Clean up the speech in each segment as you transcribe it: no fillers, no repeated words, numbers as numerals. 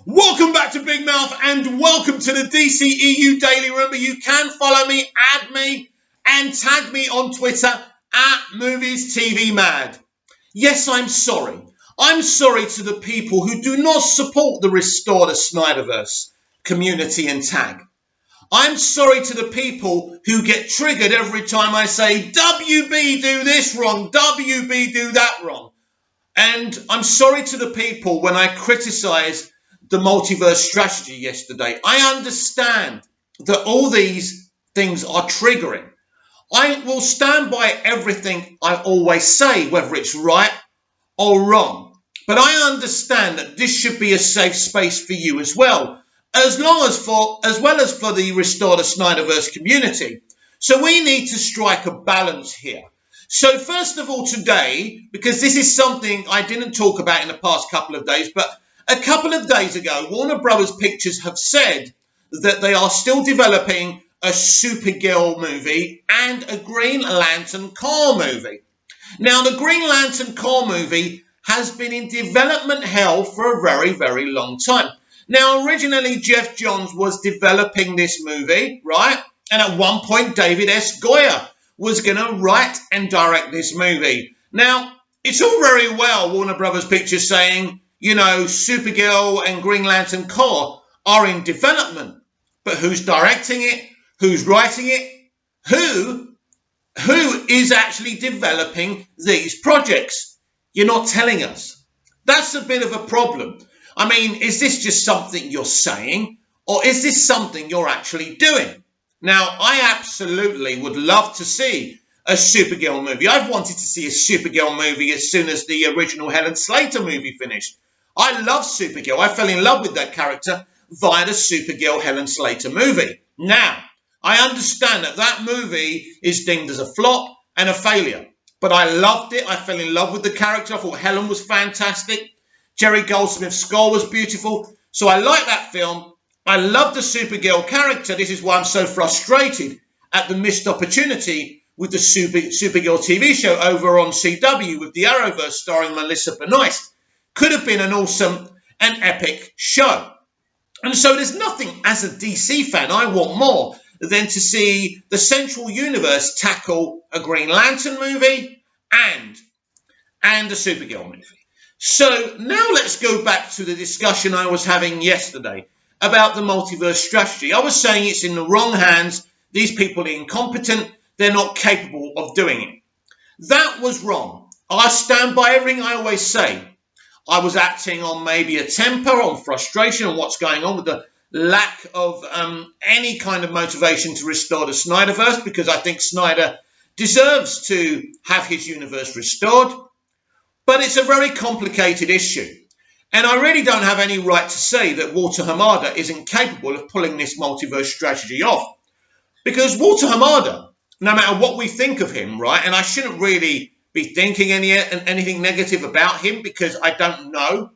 Welcome back to Big Mouth and welcome to the dceu Daily. Remember, you can follow me, add me, and tag me on Twitter at MoviesTVMad. Yes, I'm sorry. I'm sorry to the people who do not support the Restore the Snyderverse community and tag. I'm sorry to the people who get triggered every time I say, WB do this wrong, WB do that wrong. And I'm sorry to the people when I criticize the multiverse strategy yesterday. I understand that all these things are triggering. I will stand by everything I always say, whether it's right or wrong. But I understand that this should be a safe space for you as well as well as for the Restore the Snyderverse community. So we need to strike a balance here. So first of all today, because this is something I didn't talk about in the past couple of days, but a couple of days ago, Warner Brothers Pictures have said that they are still developing a Supergirl movie and a Green Lantern Corps movie. Now, the Green Lantern Corps movie has been in development hell for a very, very long time. Now, originally, Jeff Johns was developing this movie, right? And at one point, David S. Goyer was going to write and direct this movie. Now, it's all very well, Warner Brothers Pictures saying, you know, Supergirl and Green Lantern Corps are in development. But who's directing it? Who's writing it? Who is actually developing these projects? You're not telling us. That's a bit of a problem. I mean, is this just something you're saying? Or is this something you're actually doing? Now, I absolutely would love to see a Supergirl movie. I've wanted to see a Supergirl movie as soon as the original Helen Slater movie finished. I love Supergirl. I fell in love with that character via the Supergirl Helen Slater movie. Now, I understand that movie is deemed as a flop and a failure. But I loved it. I fell in love with the character. I thought Helen was fantastic. Jerry Goldsmith's score was beautiful. So I like that film. I love the Supergirl character. This is why I'm so frustrated at the missed opportunity with the Supergirl TV show over on CW with the Arrowverse starring Melissa Benoist. Could have been an awesome and epic show. And so there's nothing, as a DC fan, I want more than to see the Central Universe tackle a Green Lantern movie and a Supergirl movie. So now let's go back to the discussion I was having yesterday about the multiverse strategy. I was saying it's in the wrong hands. These people are incompetent. They're not capable of doing it. That was wrong. I stand by everything I always say. I was acting on maybe a temper, on frustration, on what's going on with the lack of any kind of motivation to restore the Snyderverse, because I think Snyder deserves to have his universe restored. But it's a very complicated issue. And I really don't have any right to say that Walter Hamada isn't capable of pulling this multiverse strategy off. Because Walter Hamada, no matter what we think of him, right, and I shouldn't really be thinking anything negative about him because I don't know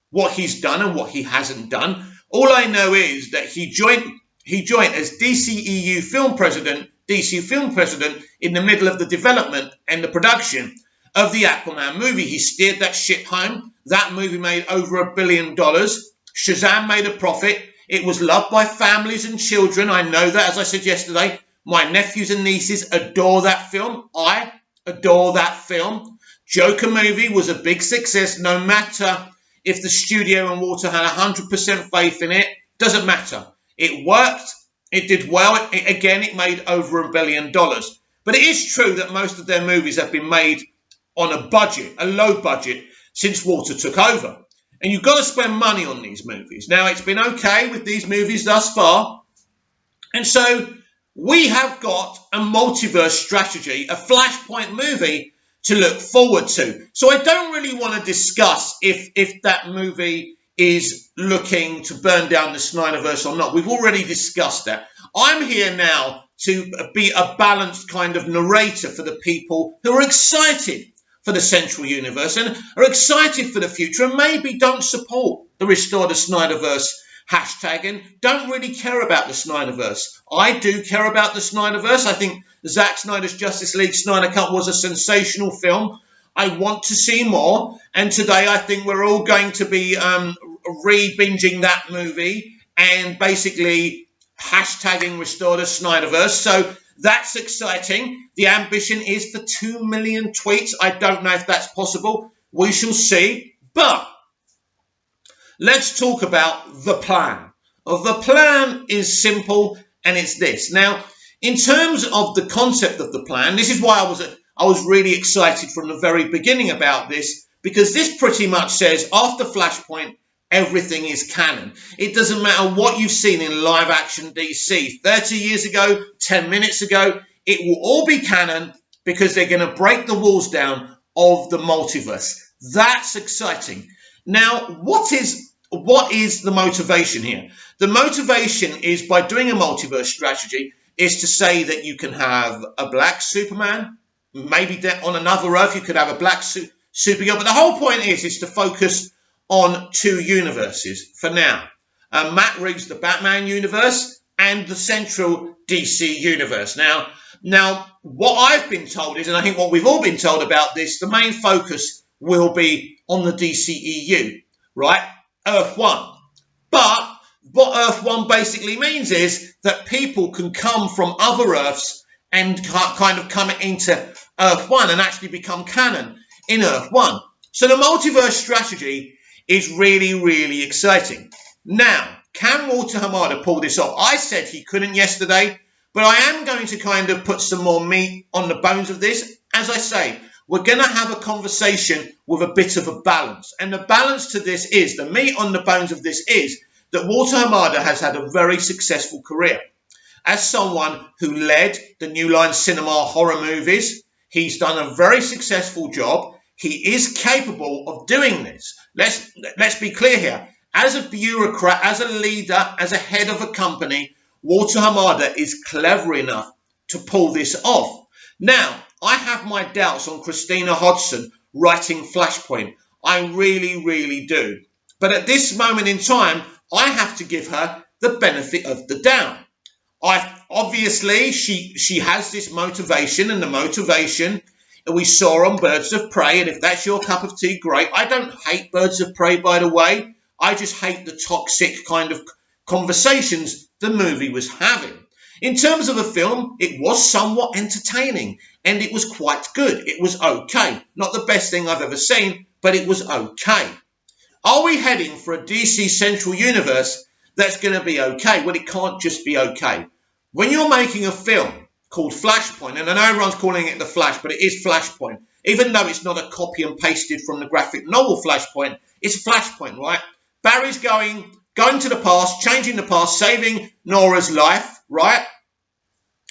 what he's done and what he hasn't done. All I know is that he joined as DCEU film president, DCU film president in the middle of the development and the production of the Aquaman movie. He steered that ship home. That movie made over $1 billion. Shazam made a profit. It was loved by families and children. I know that, as I said yesterday. My nephews and nieces adore that film. I adore that film. Joker movie was a big success, no matter if the studio and Walter had 100% faith in it. Doesn't matter. It worked. It did well. It made over $1 billion. But it is true that most of their movies have been made on a budget, a low budget, since Walter took over. And you've got to spend money on these movies. Now, it's been okay with these movies thus far. And so we have got a multiverse strategy, a Flashpoint movie to look forward to. So I don't really want to discuss if that movie is looking to burn down the Snyderverse or not. We've already discussed that. I'm here now to be a balanced kind of narrator for the people who are excited for the Central Universe and are excited for the future and maybe don't support the Restore the Snyderverse hashtag and don't really care about the Snyderverse. I do care about the Snyderverse. I think Zack Snyder's Justice League Snyder Cut was a sensational film. I want to see more. And today I think we're all going to be re-binging that movie and basically hashtagging Restore the Snyderverse. So that's exciting. The ambition is for 2 million tweets. I don't know if that's possible. We shall see. But let's talk about the plan. The plan is simple, and it's this. Now, in terms of the concept of the plan, this is why I was really excited from the very beginning about this, because this pretty much says after Flashpoint, everything is canon. It doesn't matter what you've seen in live action DC 30 years ago, 10 minutes ago, it will all be canon because they're going to break the walls down of the multiverse. That's exciting. Now, what is the motivation here? The motivation is, by doing a multiverse strategy, is to say that you can have a black Superman, maybe on another Earth you could have a black Supergirl, but the whole point is to focus on 2 universes for now. Matt Reeves, the Batman universe, and the central DC universe. Now, what I've been told is, and I think what we've all been told about this, the main focus will be on the DCEU, right? Earth 1. But what Earth 1 basically means is that people can come from other Earths and kind of come into Earth 1 and actually become canon in Earth 1. So the multiverse strategy is really, really exciting. Now, can Walter Hamada pull this off? I said he couldn't yesterday, but I am going to kind of put some more meat on the bones of this. As I say, we're going to have a conversation with a bit of a balance. And the balance to this is, the meat on the bones of this is, that Walter Hamada has had a very successful career. As someone who led the New Line Cinema horror movies, he's done a very successful job. He is capable of doing this. Let's be clear here. As a bureaucrat, as a leader, as a head of a company, Walter Hamada is clever enough to pull this off. Now, I have my doubts on Christina Hodson writing Flashpoint. I really, really do. But at this moment in time, I have to give her the benefit of the doubt. Obviously, she has this motivation, and the motivation we saw on Birds of Prey, and if that's your cup of tea, great. I don't hate Birds of Prey, by the way. I just hate the toxic kind of conversations the movie was having. In terms of the film, it was somewhat entertaining, and it was quite good. It was okay. Not the best thing I've ever seen, but it was okay. Are we heading for a DC Central Universe that's going to be okay? Well, it can't just be okay. When you're making a film called Flashpoint, and I know everyone's calling it The Flash, but it is Flashpoint. Even though it's not a copy and pasted from the graphic novel Flashpoint, it's Flashpoint, right? Barry's going to the past, changing the past, saving Nora's life, right?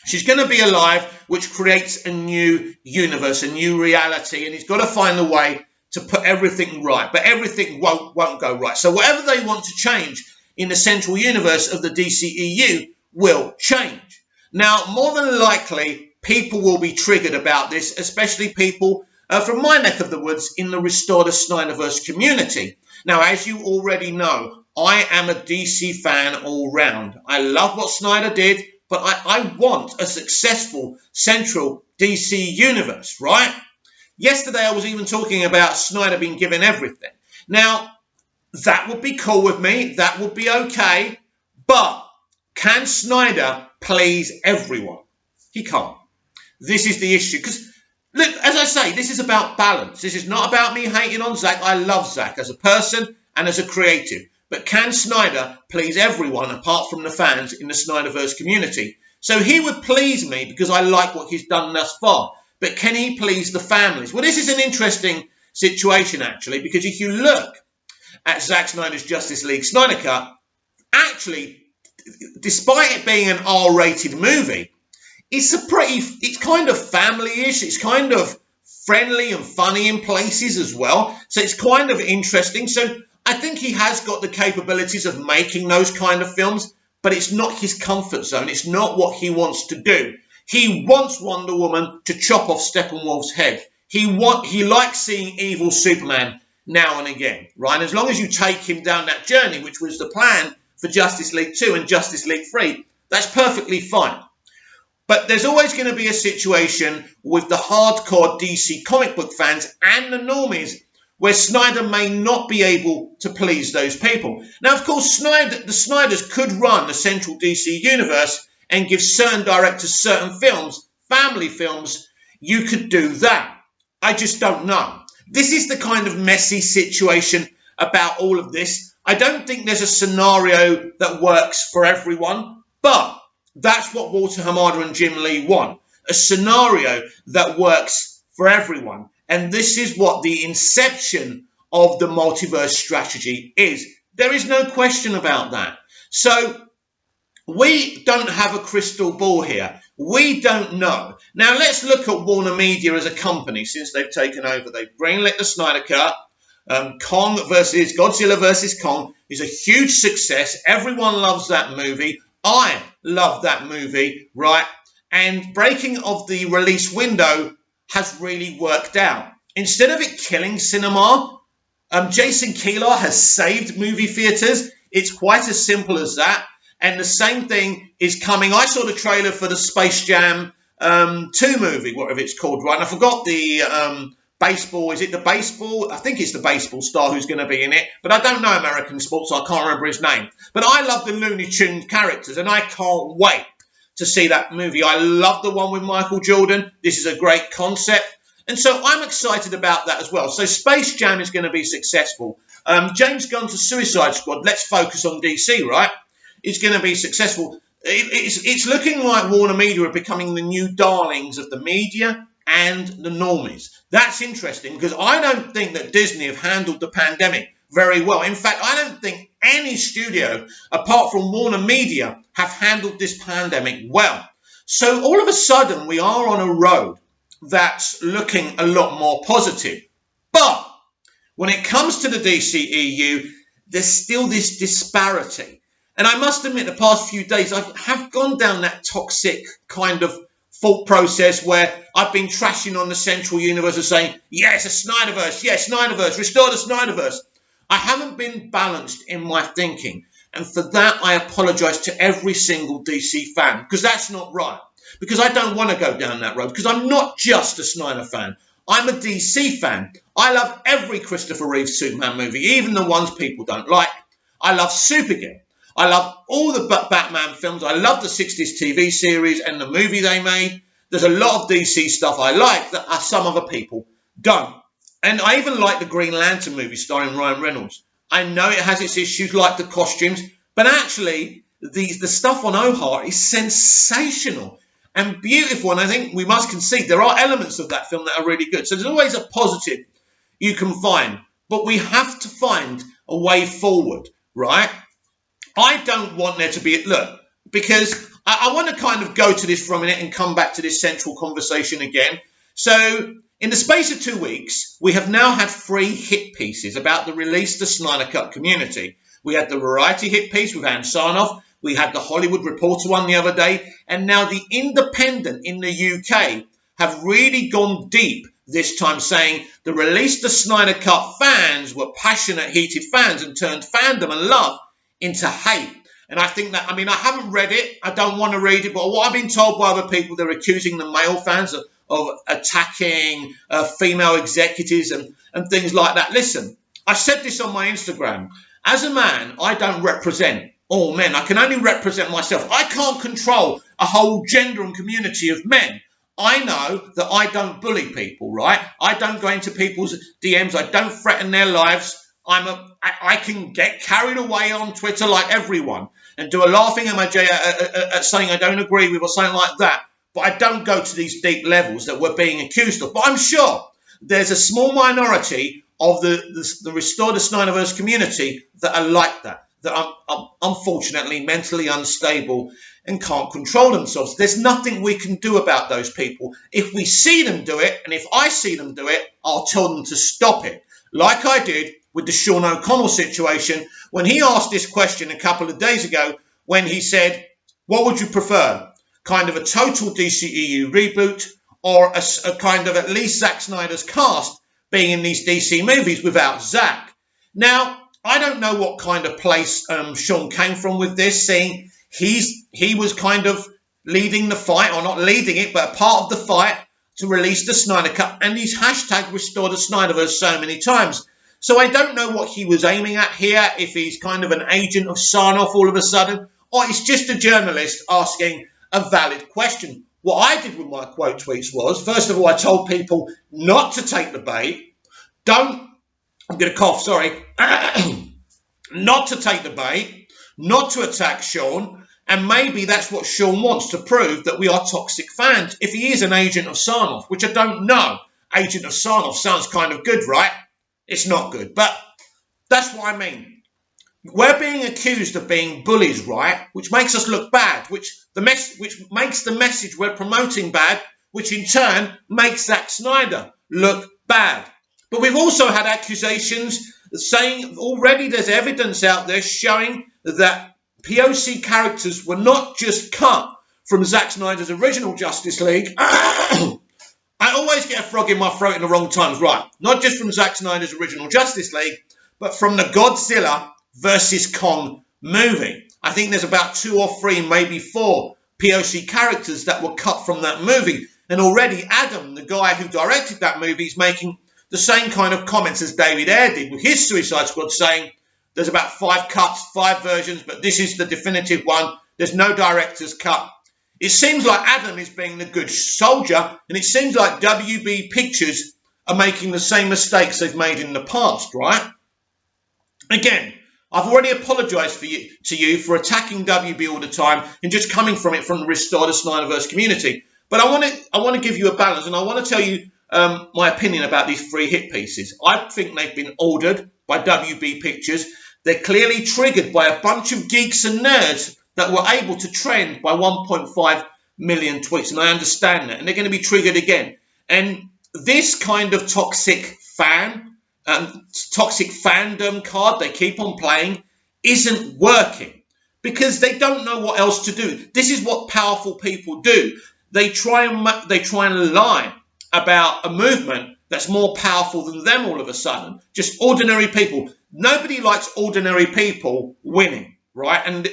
She's going to be alive, which creates a new universe, a new reality, and he's got to find a way to put everything right, but everything won't go right. So whatever they want to change in the central universe of the DCEU will change. Now, more than likely, people will be triggered about this, especially people from my neck of the woods in the Restore the Snyderverse community. Now, as you already know, I am a DC fan all round. I love what Snyder did, but I want a successful central DC universe, right? Yesterday, I was even talking about Snyder being given everything. Now, that would be cool with me. That would be okay. But can Snyder please everyone? He can't. This is the issue. Because, look, as I say, this is about balance. This is not about me hating on Zack. I love Zack as a person and as a creative. But can Snyder please everyone apart from the fans in the Snyderverse community? So he would please me because I like what he's done thus far. But can he please the families? Well, this is an interesting situation, actually, because if you look at Zack Snyder's Justice League Snyder Cut, actually, despite it being an R-rated movie, it's kind of family-ish. It's kind of friendly and funny in places as well. So it's kind of interesting. So I think he has got the capabilities of making those kind of films, but it's not his comfort zone. It's not what he wants to do. He wants Wonder Woman to chop off Steppenwolf's head. He likes seeing evil Superman now and again, right? And as long as you take him down that journey, which was the plan for Justice League 2 and Justice League 3, that's perfectly fine. But there's always going to be a situation with the hardcore DC comic book fans and the normies where Snyder may not be able to please those people. Now, of course, the Snyders could run the central DC universe and give certain directors certain films, family films. You could do that. I just don't know. This is the kind of messy situation about all of this. I don't think there's a scenario that works for everyone, but that's what Walter Hamada and Jim Lee want. A scenario that works for everyone. And this is what the inception of the multiverse strategy is. There is no question about that. So we don't have a crystal ball here. We don't know. Now let's look at Warner Media as a company since they've taken over. They've greenlit the Snyder Cut. Godzilla versus Kong is a huge success. Everyone loves that movie. I love that movie, right? And breaking of the release window has really worked out. Instead of it killing cinema, Jason Kilar has saved movie theatres. It's quite as simple as that. And the same thing is coming. I saw the trailer for the Space Jam 2 movie, whatever it's called, right? And I forgot the baseball. Is it the baseball? I think it's the baseball star who's going to be in it. But I don't know American sports, so I can't remember his name. But I love the Looney Tunes characters, and I can't wait to see that movie. I love the one with Michael Jordan. This is a great concept. And so I'm excited about that as well. So Space Jam is going to be successful. James Gunn's Suicide Squad, let's focus on DC, right? It's going to be successful. It's looking like Warner Media are becoming the new darlings of the media and the normies. That's interesting because I don't think that Disney have handled the pandemic very well. In fact, I don't think any studio, apart from Warner Media, have handled this pandemic well. So all of a sudden, we are on a road that's looking a lot more positive. But when it comes to the DCEU, there's still this disparity. And I must admit, the past few days, I have gone down that toxic kind of thought process where I've been trashing on the central universe and saying, yes, a Snyderverse, yes, Snyderverse, restore the Snyderverse. I haven't been balanced in my thinking. And for that, I apologise to every single DC fan, because that's not right. Because I don't want to go down that road, because I'm not just a Snyder fan. I'm a DC fan. I love every Christopher Reeve Superman movie, even the ones people don't like. I love Supergirl. I love all the Batman films. I love the 60s TV series and the movie they made. There's a lot of DC stuff I like that some other people don't. And I even like the Green Lantern movie starring Ryan Reynolds. I know it has its issues like the costumes, but actually the stuff on O'Hare is sensational and beautiful. And I think we must concede there are elements of that film that are really good. So there's always a positive you can find. But we have to find a way forward, right? I don't want there to be, look, because I want to kind of go to this for a minute and come back to this central conversation again. So in the space of 2 weeks, we have now had 3 hit pieces about the release the Snyder Cut community. We had the Variety hit piece with Ann Sarnoff. We had the Hollywood Reporter one the other day. And now the Independent in the UK have really gone deep this time, saying the release the Snyder Cut fans were passionate, heated fans and turned fandom and love into hate. And I think that, I mean, I haven't read it. I don't want to read it. But what I've been told by other people, they're accusing the male fans of attacking female executives and things like that. Listen, I said this on my Instagram. As a man, I don't represent all men. I can only represent myself. I can't control a whole gender and community of men. I know that I don't bully people, right? I don't go into people's DMs. I don't threaten their lives. I can get carried away on Twitter like everyone and do a laughing emoji at saying I don't agree with or something like that. But I don't go to these deep levels that we're being accused of. But I'm sure there's a small minority of the Restore the Snyderverse community that are like that are unfortunately mentally unstable and can't control themselves. There's nothing we can do about those people. If we see them do it, and if I see them do it, I'll tell them to stop it. Like I did with the Sean O'Connell situation when he asked this question a couple of days ago when he said, what would you prefer? Kind of a total DCEU reboot or a kind of at least Zack Snyder's cast being in these DC movies without Zack? Now, I don't know what kind of place Sean came from with this, seeing he was kind of leading the fight, or not leading it, but a part of the fight to release the Snyder Cut, and he's hashtag Restore the Snyderverse so many times. So I don't know what he was aiming at here, if he's kind of an agent of Sarnoff all of a sudden, or it's just a journalist asking a valid question. What I did with my quote tweets was, first of all, I told people not to take the bait. I'm going to cough, sorry. Not to take the bait, not to attack Sean, and maybe that's what Sean wants, to prove that we are toxic fans. If he is an agent of Sarnoff, which I don't know. Agent of Sarnoff sounds kind of good, right? It's not good, but that's what I mean. We're being accused of being bullies, right? Which makes us look bad, which makes the message we're promoting bad, which in turn makes Zack Snyder look bad. But we've also had accusations saying already there's evidence out there showing that POC characters were not just cut from Zack Snyder's original Justice League. I always get a frog in my throat in the wrong times, right? Not just from Zack Snyder's original Justice League, but from the Godzilla versus Kong movie. I think there's about 2 or 3, maybe 4 POC characters that were cut from that movie. And already Adam, the guy who directed that movie, is making the same kind of comments as David Ayer did with his Suicide Squad, saying there's about 5 cuts, 5 versions, but this is the definitive one. There's no director's cut. It seems like Adam is being the good soldier, and it seems like WB Pictures are making the same mistakes they've made in the past, right? Again, I've already apologised to you for attacking WB all the time and just coming from it from the Restore the Snyderverse community. But I want to give you a balance, and I want to tell you my opinion about these 3 hit pieces. I think they've been ordered by WB Pictures. They're clearly triggered by a bunch of geeks and nerds that were able to trend by 1.5 million tweets. And I understand that. And they're going to be triggered again. And this kind of toxic fandom card they keep on playing isn't working because they don't know what else to do. This is what powerful people do. They try and lie about a movement that's more powerful than them all of a sudden. Just ordinary people. Nobody likes ordinary people winning, right? And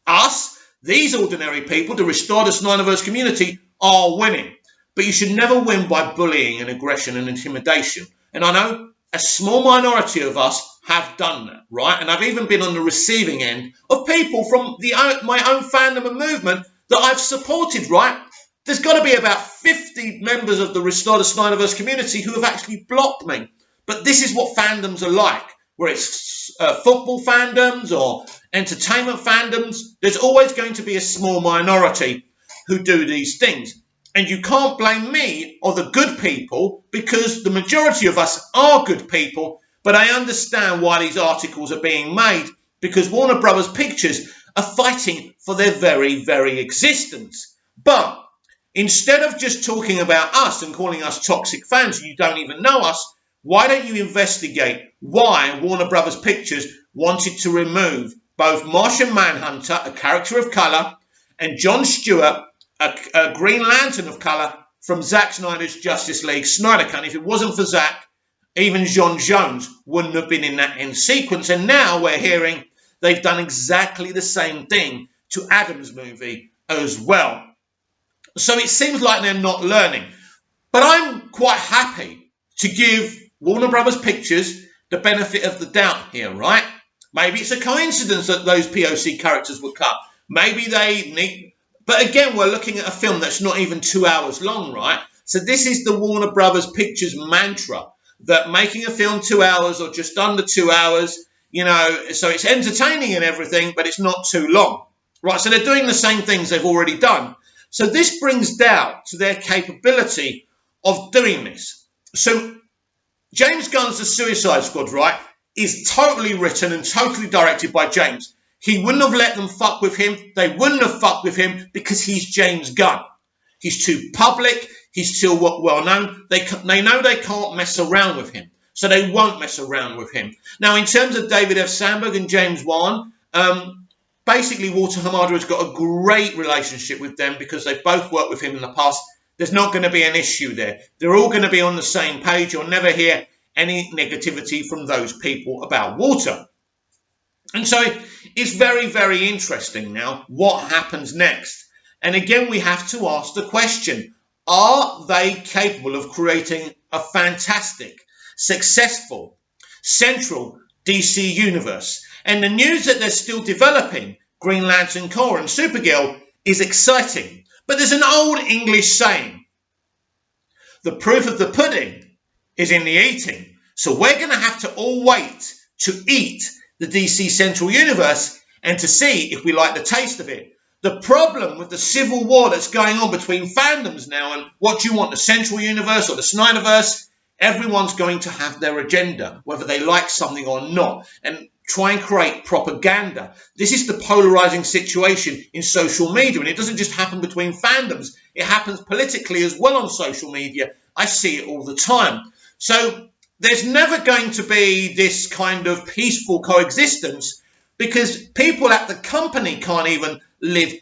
us, these ordinary people, the Restore the Snyderverse community, are winning. But you should never win by bullying and aggression and intimidation. And I know a small minority of us have done that, right? And I've even been on the receiving end of people from my own fandom and movement that I've supported, right? There's got to be about 50 members of the Restore the Snyderverse community who have actually blocked me. But this is what fandoms are like, where it's football fandoms or entertainment fandoms. There's always going to be a small minority who do these things. And you can't blame me or the good people because the majority of us are good people. But I understand why these articles are being made because Warner Brothers Pictures are fighting for their very, very existence. But instead of just talking about us and calling us toxic fans, you don't even know us, why don't you investigate why Warner Brothers Pictures wanted to remove both Martian Manhunter, a character of colour, and John Stewart, a Green Lantern of colour, from Zack Snyder's Justice League Snyder Cut. If it wasn't for Zack, even John Jones wouldn't have been in that end sequence. And now we're hearing they've done exactly the same thing to Adam's movie as well. So it seems like they're not learning. But I'm quite happy to give Warner Brothers Pictures the benefit of the doubt here, right? Maybe it's a coincidence that those POC characters were cut. Maybe they need... But again, we're looking at a film that's not even 2 hours long, right? So this is the Warner Brothers Pictures mantra, that making a film 2 hours or just under 2 hours, you know, so it's entertaining and everything, but it's not too long. Right, so they're doing the same things they've already done. So this brings doubt to their capability of doing this. So James Gunn's The Suicide Squad, right, is totally written and totally directed by James. He wouldn't have let them fuck with him. They wouldn't have fucked with him because he's James Gunn. He's too public. He's too well known. They know they can't mess around with him. So they won't mess around with him. Now, in terms of David F. Sandberg and James Wan, basically Walter Hamada has got a great relationship with them because they've both worked with him in the past. There's not going to be an issue there. They're all going to be on the same page. You'll never hear any negativity from those people about Walter. And so it's very, very interesting now what happens next. And again, we have to ask the question, Are they capable of creating a fantastic, successful, central DC universe? And the news that they're still developing Green Lantern Corps and Supergirl is exciting. But there's an old English saying, the proof of the pudding is in the eating. So we're going to have to all wait to eat the DC Central Universe and to see if we like the taste of it. The problem with the civil war that's going on between fandoms now and what do you want, the Central Universe or the Snyderverse, everyone's going to have their agenda, whether they like something or not, and try and create propaganda. This is the polarizing situation in social media, and it doesn't just happen between fandoms. It happens politically as well on social media. I see it all the time. So there's never going to be this kind of peaceful coexistence because people at the company can't even live,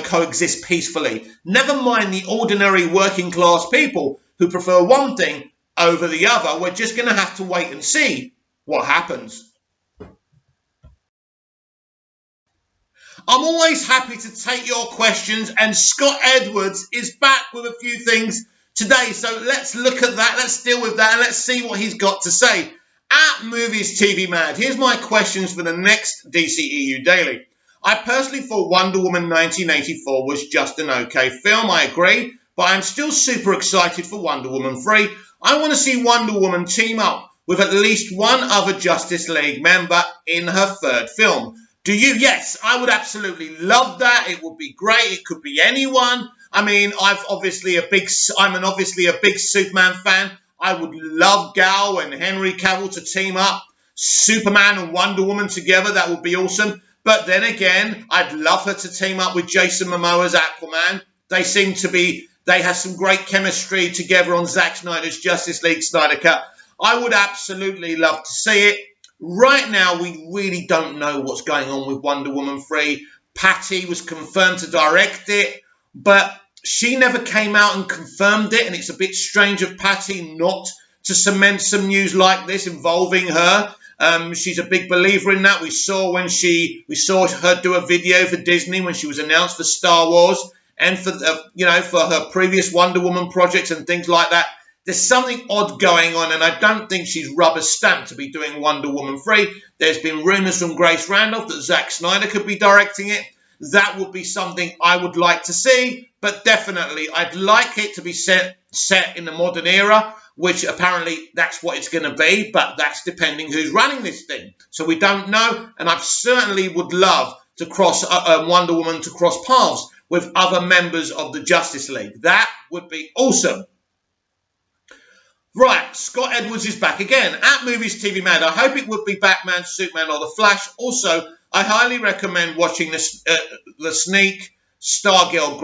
coexist peacefully. Never mind the ordinary working class people who prefer one thing over the other. We're just going to have to wait and see what happens. I'm always happy to take your questions, and Scott Edwards is back with a few things today. So let's look at that, let's deal with that, and let's see what he's got to say. At Movies TV Mad, here's my questions for the next DCEU Daily. I personally thought Wonder Woman 1984 was just an okay film, I agree, but I'm still super excited for Wonder Woman 3. I want to see Wonder Woman team up with at least one other Justice League member in her third film. Do you? Yes, I would absolutely love that. It would be great. It could be anyone. I mean, I'm obviously a big Superman fan. I would love Gal and Henry Cavill to team up, Superman and Wonder Woman together. That would be awesome. But then again, I'd love her to team up with Jason Momoa's Aquaman. They have some great chemistry together on Zack Snyder's Justice League Snyder Cut. I would absolutely love to see it. Right now, we really don't know what's going on with Wonder Woman 3. Patty was confirmed to direct it, but she never came out and confirmed it, and it's a bit strange of Patty not to cement some news like this involving her. She's a big believer in that. We saw her do a video for Disney when she was announced for Star Wars, and for her previous Wonder Woman projects and things like that. There's something odd going on, and I don't think she's rubber stamped to be doing Wonder Woman 3. There's been rumours from Grace Randolph that Zack Snyder could be directing it. That would be something I would like to see, but definitely I'd like it to be set in the modern era, which apparently that's what it's going to be, but that's depending who's running this thing. So we don't know, and I certainly would love to cross Wonder Woman to cross paths with other members of the Justice League. That would be awesome. Right, Scott Edwards is back again. At Movies TV Mad, I hope it would be Batman, Superman or The Flash. Also, I highly recommend watching the Sneak Stargirl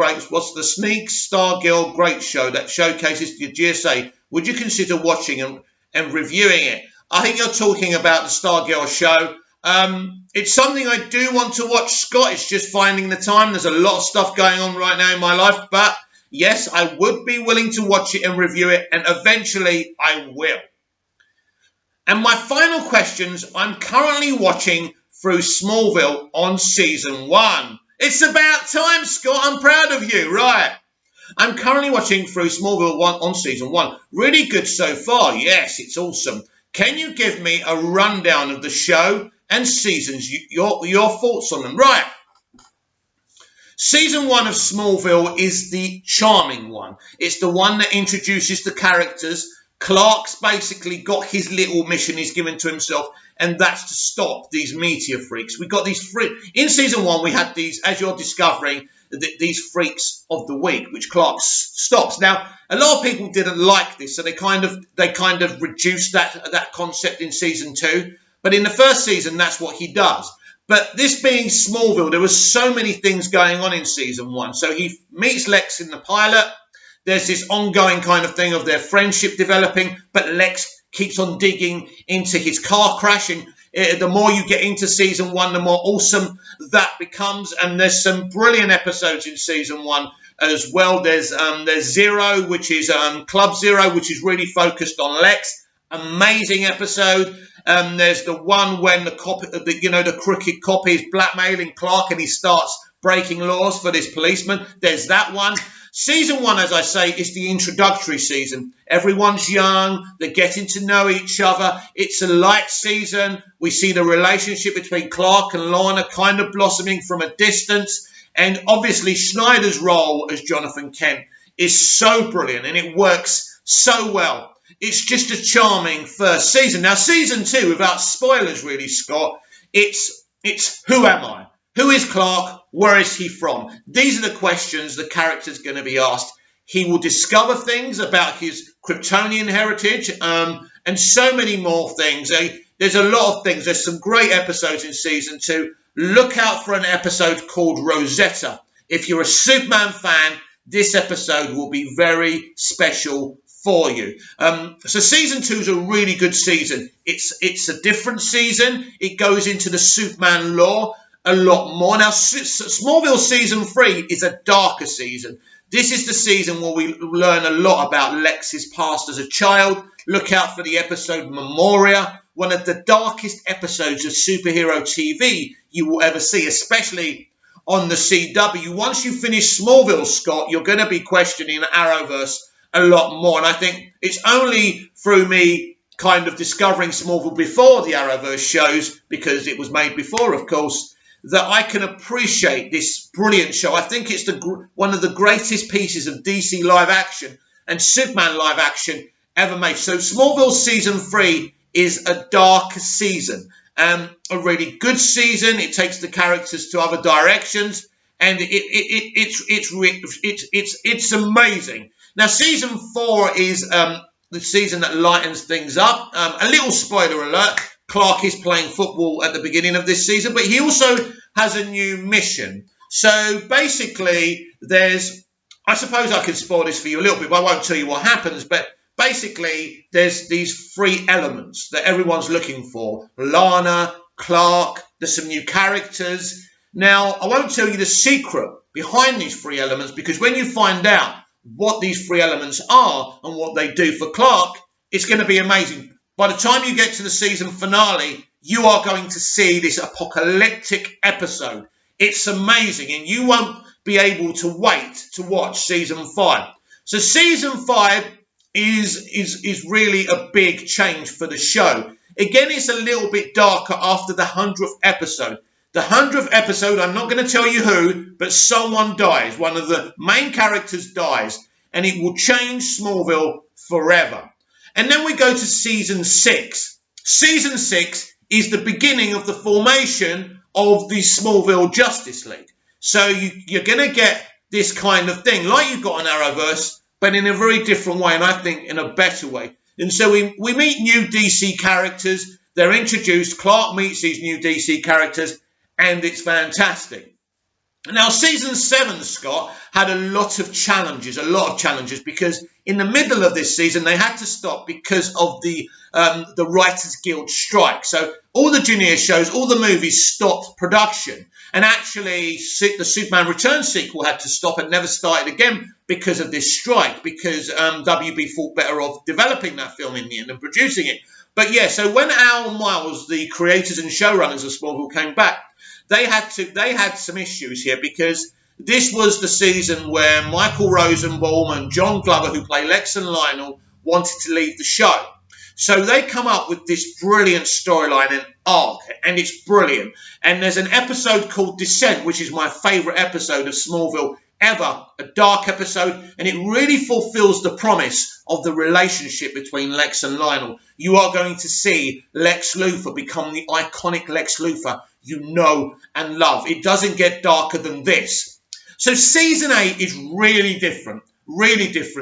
Great Show that showcases the GSA. Would you consider watching and reviewing it? I think you're talking about the Stargirl show. It's something I do want to watch, Scott. It's just finding the time. There's a lot of stuff going on right now in my life, but yes, I would be willing to watch it and review it, and eventually I will. And my final questions, I'm currently watching through Smallville on Season 1. It's about time, Scott. I'm proud of you. Right. I'm currently watching through Smallville on Season 1. Really good so far. Yes, it's awesome. Can you give me a rundown of the show and seasons, your thoughts on them? Right. Season 1 of Smallville is the charming one. It's the one that introduces the characters. Clark's basically got his little mission he's given to himself, and that's to stop these meteor freaks. We got these freaks. In Season 1, we had these, as you're discovering, these freaks of the week, which Clark stops. Now, a lot of people didn't like this, so they kind of reduced that concept in Season 2. But in the first season, that's what he does. But this being Smallville, there was so many things going on in Season 1. So he meets Lex in the pilot. There's this ongoing kind of thing of their friendship developing, but Lex keeps on digging into his car crash. And the more you get into Season 1, the more awesome that becomes. And there's some brilliant episodes in Season 1 as well. There's Zero, which is Club Zero, which is really focused on Lex. Amazing episode. There's the one when the crooked cop is blackmailing Clark and he starts breaking laws for this policeman. There's that one. season 1, as I say, is the introductory season. Everyone's young. They're getting to know each other. It's a light season. We see the relationship between Clark and Lorna kind of blossoming from a distance. And obviously, Schneider's role as Jonathan Kent is so brilliant, and it works so well. It's just a charming first season. Now, season 2, without spoilers really, Scott, it's who am I? Who is Clark? Where is he from? These are the questions the character's going to be asked. He will discover things about his Kryptonian heritage and so many more things. There's a lot of things. There's some great episodes in season 2. Look out for an episode called Rosetta. If you're a Superman fan, this episode will be very special for you. So season 2 is a really good season. It's a different season. It goes into the Superman lore a lot more. Now, Smallville season 3 is a darker season. This is the season where we learn a lot about Lex's past as a child. Look out for the episode Memoria, one of the darkest episodes of superhero TV you will ever see, especially on the CW. Once you finish Smallville, Scott, you're going to be questioning Arrowverse a lot more. And I think it's only through me kind of discovering Smallville before the Arrowverse shows, because it was made before, of course, that I can appreciate this brilliant show. I think it's one of the greatest pieces of DC live action and Superman live action ever made. So Smallville season 3 is a dark season, a really good season. It takes the characters to other directions, and it's amazing. Now, season 4 is the season that lightens things up. A little spoiler alert. Clark is playing football at the beginning of this season, but he also has a new mission. So basically, I suppose I could spoil this for you a little bit, but I won't tell you what happens. But basically, there's these 3 elements that everyone's looking for. Lana, Clark, there's some new characters. Now, I won't tell you the secret behind these 3 elements, because when you find out what these 3 elements are and what they do for Clark, it's going to be amazing. By the time you get to the season finale, you are going to see this apocalyptic episode. It's amazing, and you won't be able to wait to watch season 5. So season 5 is really a big change for the show. Again, it's a little bit darker after the 100th episode. The 100th episode, I'm not going to tell you who, but someone dies. One of the main characters dies, and it will change Smallville forever. And then we go to season 6. Season 6 is the beginning of the formation of the Smallville Justice League. So you're going to get this kind of thing, like you've got on Arrowverse, but in a very different way, and I think in a better way. And so we meet new DC characters. They're introduced. Clark meets these new DC characters, and it's fantastic. Now, season 7, Scott, had a lot of challenges, because in the middle of this season, they had to stop because of the Writers Guild strike. So all the junior shows, all the movies stopped production. And actually, the Superman Returns sequel had to stop and never started again because of this strike, because WB thought better of developing that film in the end and producing it. But yeah, so when Al Miles, the creators and showrunners of Smallville, came back, they had some issues here, because this was the season where Michael Rosenbaum and John Glover, who play Lex and Lionel, wanted to leave the show. So they come up with this brilliant storyline and arc, and it's brilliant. And there's an episode called Descent, which is my favourite episode of Smallville ever, a dark episode, and it really fulfills the promise of the relationship between Lex and Lionel. You are going to see Lex Luthor become the iconic Lex Luthor you know and love. It doesn't get darker than this. So season 8 is really different,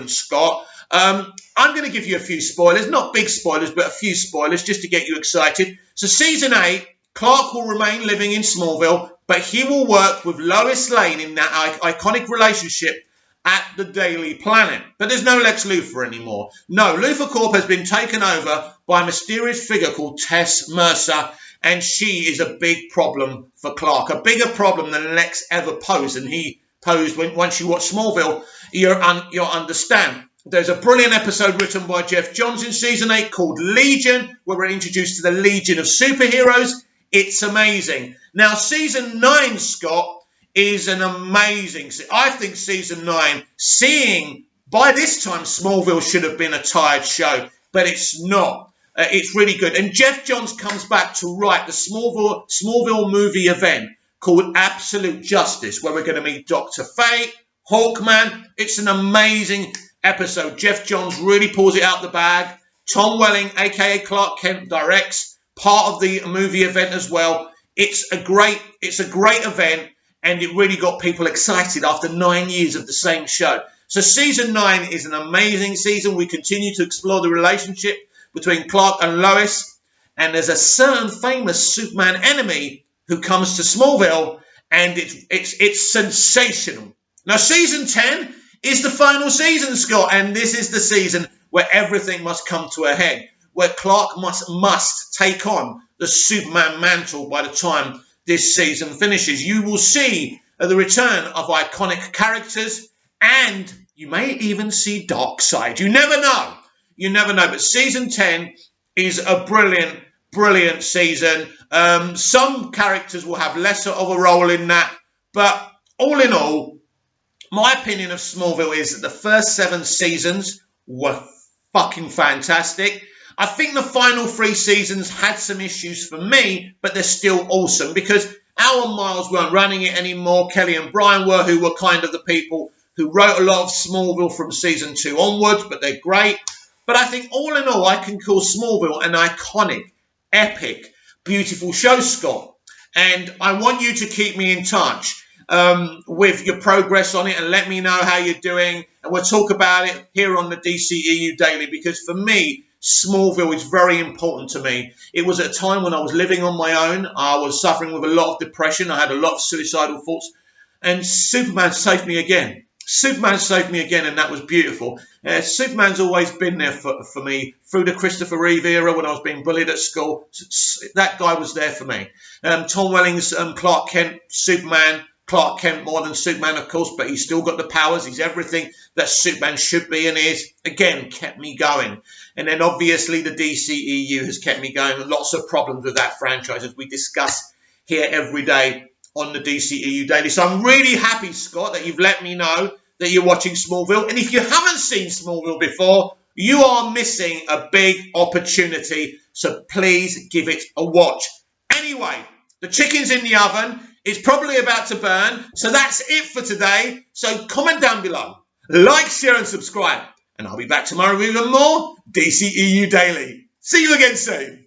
Scott. I'm going to give you a few spoilers, not big spoilers, but a few spoilers just to get you excited. So season 8, Clark will remain living in Smallville, but he will work with Lois Lane in that iconic relationship at the Daily Planet. But there's no Lex Luthor anymore. No, Luthor Corp has been taken over by a mysterious figure called Tess Mercer, and she is a big problem for Clark, a bigger problem than Lex ever posed. And he posed, once you watch Smallville, you'll understand. There's a brilliant episode written by Jeff Johns in season 8 called Legion, where we're introduced to the Legion of Superheroes. It's amazing. Now, season 9, Scott, is an amazing. I think season 9, seeing by this time Smallville should have been a tired show, but it's not. It's really good. And Jeff Johns comes back to write the Smallville movie event called Absolute Justice, where we're going to meet Dr. Fate, Hawkman. It's an amazing episode. Jeff Johns really pulls it out the bag. Tom Welling, a.k.a. Clark Kent, directs part of the movie event as well. It's a great event, and it really got people excited after 9 years of the same show. So season 9 is an amazing season. We continue to explore the relationship between Clark and Lois, and there's a certain famous Superman enemy who comes to Smallville, and it's sensational. Now, season 10 is the final season, Scott, and this is the season where everything must come to a head, where Clark must take on the Superman mantle by the time this season finishes. You will see the return of iconic characters, and you may even see Darkseid. You never know. You never know. But season 10 is a brilliant, brilliant season. Some characters will have lesser of a role in that. But all in all, my opinion of Smallville is that the first 7 seasons were fucking fantastic. I think the final 3 seasons had some issues for me, but they're still awesome because Alan Miles weren't running it anymore. Kelly and Brian were, who were kind of the people who wrote a lot of Smallville from season 2 onwards, but they're great. But I think all in all, I can call Smallville an iconic, epic, beautiful show, Scott. And I want you to keep me in touch with your progress on it and let me know how you're doing. And we'll talk about it here on the DCEU Daily, because for me, Smallville is very important to me. It was at a time when I was living on my own. I was suffering with a lot of depression. I had a lot of suicidal thoughts. And Superman saved me again. Superman saved me again, and that was beautiful. Superman's always been there for me through the Christopher Reeve era when I was being bullied at school. That guy was there for me. Tom Welling's Clark Kent, Superman. Clark Kent more than Superman, of course, but he's still got the powers. He's everything that Superman should be and is. Again, kept me going. And then obviously the DCEU has kept me going. Lots of problems with that franchise, as we discuss here every day on the DCEU Daily. So I'm really happy, Scott, that you've let me know that you're watching Smallville. And if you haven't seen Smallville before, you are missing a big opportunity. So please give it a watch. Anyway, the chicken's in the oven. It's probably about to burn. So that's it for today. So comment down below. Like, share and subscribe. And I'll be back tomorrow with even more DCEU Daily. See you again soon.